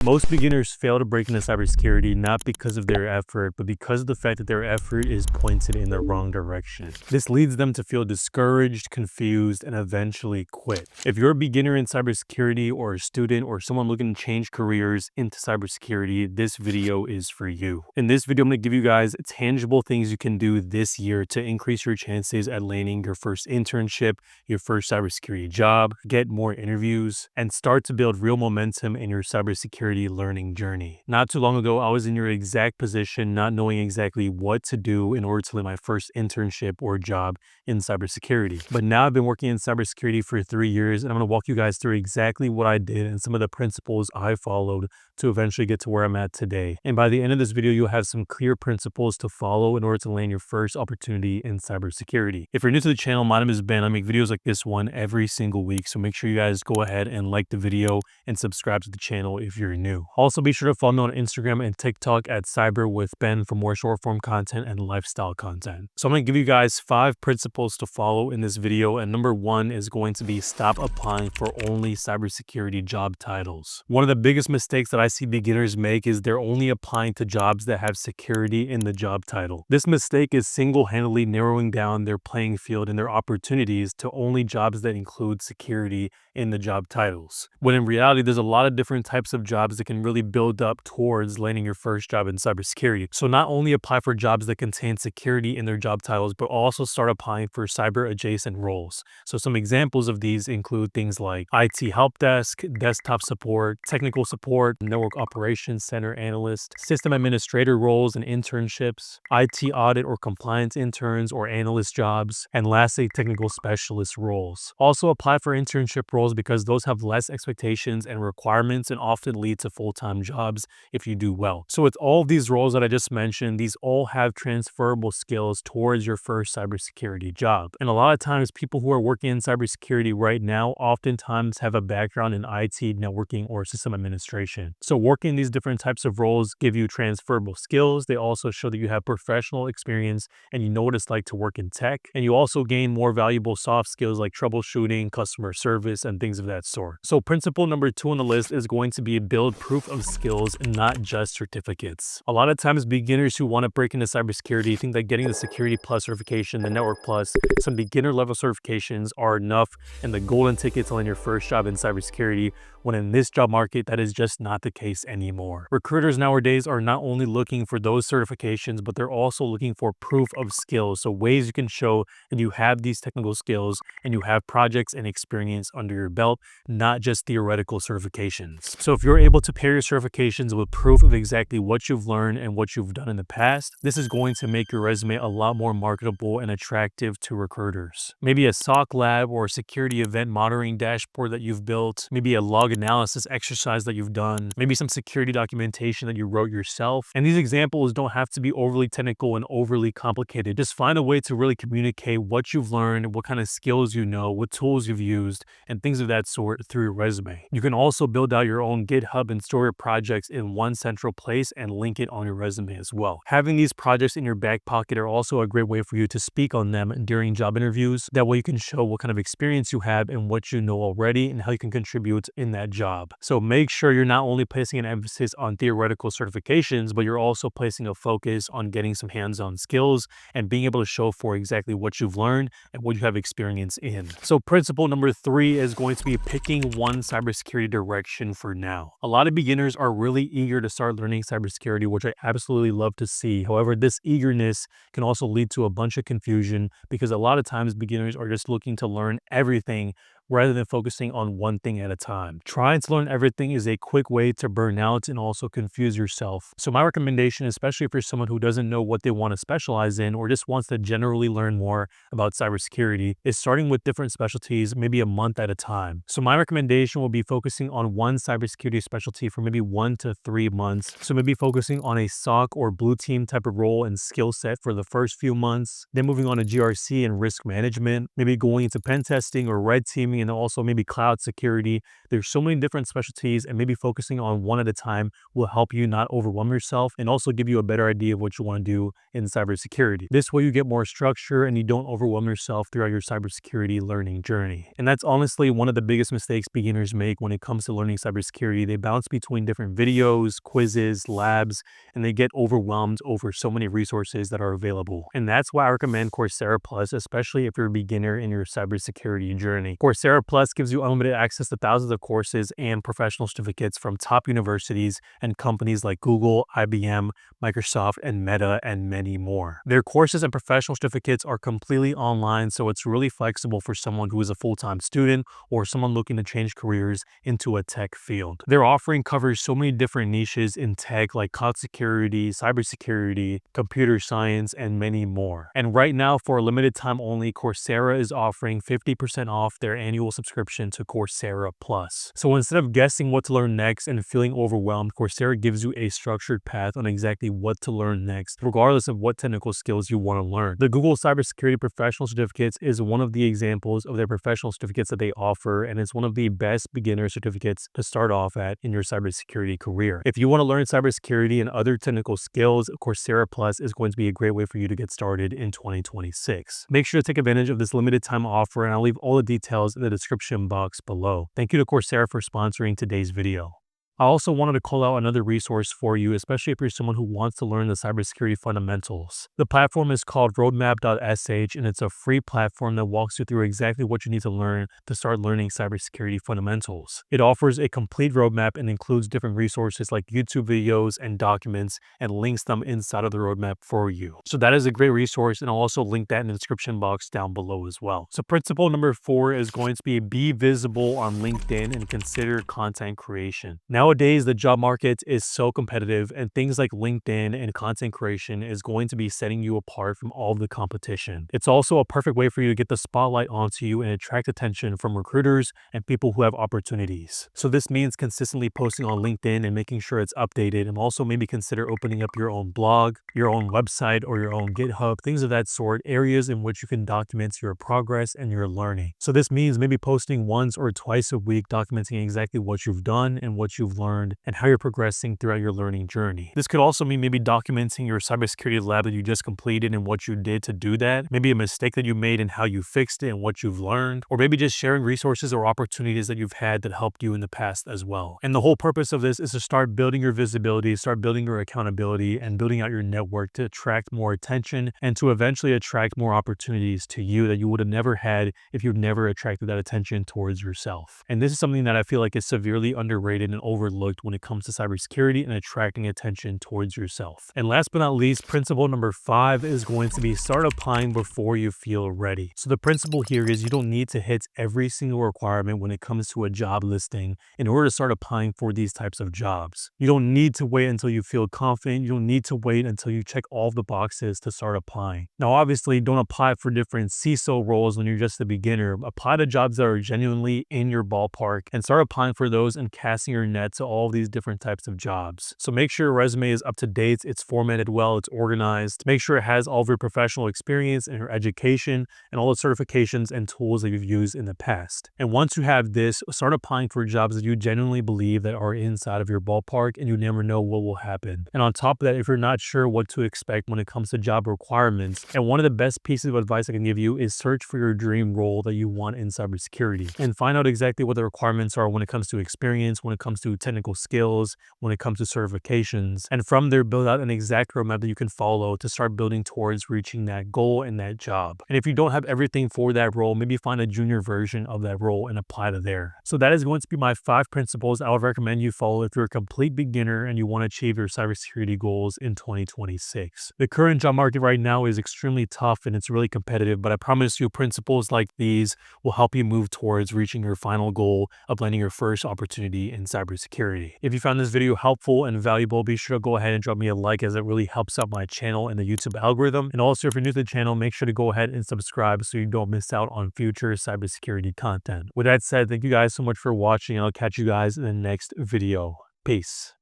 Most beginners fail to break into cybersecurity not because of their effort, but because of the fact that their effort is pointed in the wrong direction. This leads them to feel discouraged, confused, and eventually quit. If you're a beginner in cybersecurity or a student or someone looking to change careers into cybersecurity, this video is for you. In this video, I'm going to give you guys tangible things you can do this year to increase your chances at landing your first internship, your first cybersecurity job, get more interviews, and start to build real momentum in your cybersecurity learning journey. Not too long ago, I was in your exact position, not knowing exactly what to do in order to land my first internship or job in cybersecurity. But now I've been working in cybersecurity for 3 years, and I'm going to walk you guys through exactly what I did and some of the principles I followed to eventually get to where I'm at today. And by the end of this video, you'll have some clear principles to follow in order to land your first opportunity in cybersecurity. If you're new to the channel, my name is Ben. I make videos like this one every single week, so make sure you guys go ahead and like the video and subscribe to the channel if you're new. Also, be sure to follow me on Instagram and TikTok at cyberwithben for more short form content and lifestyle content. So I'm going to give you guys 5 principles to follow in this video, and number 1 is going to be stop applying for only cybersecurity job titles. One of the biggest mistakes that I see beginners make is they're only applying to jobs that have security in the job title. This mistake is single-handedly narrowing down their playing field and their opportunities to only jobs that include security in the job titles. When in reality, there's a lot of different types of jobs that can really build up towards landing your first job in cybersecurity. So not only apply for jobs that contain security in their job titles, but also start applying for cyber adjacent roles. So some examples of these include things like IT help desk, desktop support, technical support, network operations center analyst, system administrator roles and internships, IT audit or compliance interns or analyst jobs, and lastly, technical specialist roles. Also apply for internship roles because those have less expectations and requirements and often lead to full-time jobs if you do well. So with all of these roles that I just mentioned, these all have transferable skills towards your first cybersecurity job. And a lot of times people who are working in cybersecurity right now oftentimes have a background in IT, networking, or system administration. So working these different types of roles give you transferable skills. They also show that you have professional experience and you know what it's like to work in tech. And you also gain more valuable soft skills like troubleshooting, customer service, and things of that sort. So principle number 2 on the list is going to be build proof of skills and not just certificates. A lot of times beginners who want to break into cybersecurity think that getting the Security Plus certification, the Network Plus, some beginner level certifications are enough and the golden ticket to land your first job in cybersecurity, when in this job market, that is just not the case anymore. Recruiters nowadays are not only looking for those certifications, but they're also looking for proof of skills. So ways you can show that you have these technical skills and you have projects and experience under your belt, not just theoretical certifications. So if you're able to pair your certifications with proof of exactly what you've learned and what you've done in the past, this is going to make your resume a lot more marketable and attractive to recruiters. Maybe a SOC lab or a security event monitoring dashboard that you've built, maybe a log analysis exercise that you've done, maybe some security documentation that you wrote yourself. And these examples don't have to be overly technical and overly complicated. Just find a way to really communicate what you've learned, what kind of skills you know, what tools you've used, and things of that sort through your resume. You can also build out your own GitHub and store your projects in one central place and link it on your resume as well. Having these projects in your back pocket are also a great way for you to speak on them during job interviews. That way you can show what kind of experience you have and what you know already and how you can contribute in that job. So make sure you're not only placing an emphasis on theoretical certifications, but you're also placing a focus on getting some hands-on skills and being able to show for exactly what you've learned and what you have experience in. So principle number 3 is going to be picking one cybersecurity direction for now. A lot of beginners are really eager to start learning cybersecurity, which I absolutely love to see. However, this eagerness can also lead to a bunch of confusion because a lot of times beginners are just looking to learn everything rather than focusing on one thing at a time. Trying to learn everything is a quick way to burn out and also confuse yourself. So my recommendation, especially if you're someone who doesn't know what they want to specialize in or just wants to generally learn more about cybersecurity, is starting with different specialties, maybe a month at a time. So my recommendation will be focusing on one cybersecurity specialty for maybe 1 to 3 months. So maybe focusing on a SOC or blue team type of role and skill set for the first few months, then moving on to GRC and risk management, maybe going into pen testing or red teaming networking, and also maybe cloud security. There's so many different specialties, and maybe focusing on one at a time will help you not overwhelm yourself and also give you a better idea of what you want to do in cybersecurity. This way you get more structure and you don't overwhelm yourself throughout your cybersecurity learning journey. And that's honestly one of the biggest mistakes beginners make when it comes to learning cybersecurity. They bounce between different videos, quizzes, labs, and they get overwhelmed over so many resources that are available. And that's why I recommend Coursera Plus, especially if you're a beginner in your cybersecurity journey. Coursera Plus gives you unlimited access to thousands of courses and professional certificates from top universities and companies like Google, IBM, Microsoft, and Meta, and many more. Their courses and professional certificates are completely online, so it's really flexible for someone who is a full-time student or someone looking to change careers into a tech field. Their offering covers so many different niches in tech like cloud security, cybersecurity, computer science, and many more. And right now, for a limited time only, Coursera is offering 50% off their annual subscription to Coursera Plus. So instead of guessing what to learn next and feeling overwhelmed, Coursera gives you a structured path on exactly what to learn next, regardless of what technical skills you want to learn. The Google Cybersecurity Professional Certificates is one of the examples of their professional certificates that they offer, and it's one of the best beginner certificates to start off at in your cybersecurity career. If you want to learn cybersecurity and other technical skills, Coursera Plus is going to be a great way for you to get started in 2026. Make sure to take advantage of this limited time offer, and I'll leave all the details in the description box below. Thank you to Coursera for sponsoring today's video. I also wanted to call out another resource for you, especially if you're someone who wants to learn the cybersecurity fundamentals. The platform is called roadmap.sh, and it's a free platform that walks you through exactly what you need to learn to start learning cybersecurity fundamentals. It offers a complete roadmap and includes different resources like YouTube videos and documents and links them inside of the roadmap for you. So that is a great resource, and I'll also link that in the description box down below as well. So principle number 4 is going to be visible on LinkedIn and consider content creation. Nowadays, the job market is so competitive, and things like LinkedIn and content creation is going to be setting you apart from all of the competition. It's also a perfect way for you to get the spotlight onto you and attract attention from recruiters and people who have opportunities. So this means consistently posting on LinkedIn and making sure it's updated, and also maybe consider opening up your own blog, your own website, or your own GitHub, things of that sort, areas in which you can document your progress and your learning. So this means maybe posting once or twice a week, documenting exactly what you've done and what you've learned and how you're progressing throughout your learning journey. This could also mean maybe documenting your cybersecurity lab that you just completed and what you did to do that, maybe a mistake that you made and how you fixed it and what you've learned, or maybe just sharing resources or opportunities that you've had that helped you in the past as well. And the whole purpose of this is to start building your visibility, start building your accountability, and building out your network to attract more attention and to eventually attract more opportunities to you that you would have never had if you'd never attracted that attention towards yourself. And this is something that I feel like is severely underrated and overlooked when it comes to cybersecurity and attracting attention towards yourself. And last but not least, principle number 5 is going to be start applying before you feel ready. So the principle here is you don't need to hit every single requirement when it comes to a job listing in order to start applying for these types of jobs. You don't need to wait until you feel confident. You don't need to wait until you check all the boxes to start applying. Now, obviously, don't apply for different CISO roles when you're just a beginner. Apply to jobs that are genuinely in your ballpark and start applying for those and casting your net to all these different types of jobs. So make sure your resume is up to date, it's formatted well, it's organized. Make sure it has all of your professional experience and your education and all the certifications and tools that you've used in the past. And once you have this, start applying for jobs that you genuinely believe that are inside of your ballpark, and you never know what will happen. And on top of that, if you're not sure what to expect when it comes to job requirements, and one of the best pieces of advice I can give you is search for your dream role that you want in cybersecurity and find out exactly what the requirements are when it comes to experience, when it comes to technical skills, when it comes to certifications, and from there build out an exact roadmap that you can follow to start building towards reaching that goal in that job. And if you don't have everything for that role, maybe find a junior version of that role and apply to there. So that is going to be my 5 principles I would recommend you follow if you're a complete beginner and you want to achieve your cybersecurity goals in 2026. The current job market right now is extremely tough and it's really competitive, but I promise you principles like these will help you move towards reaching your final goal of landing your first opportunity in cybersecurity. If you found this video helpful and valuable, be sure to go ahead and drop me a like, as it really helps out my channel and the YouTube algorithm. And also, if you're new to the channel, make sure to go ahead and subscribe so you don't miss out on future cybersecurity content. With that said, thank you guys so much for watching. I'll catch you guys in the next video. Peace.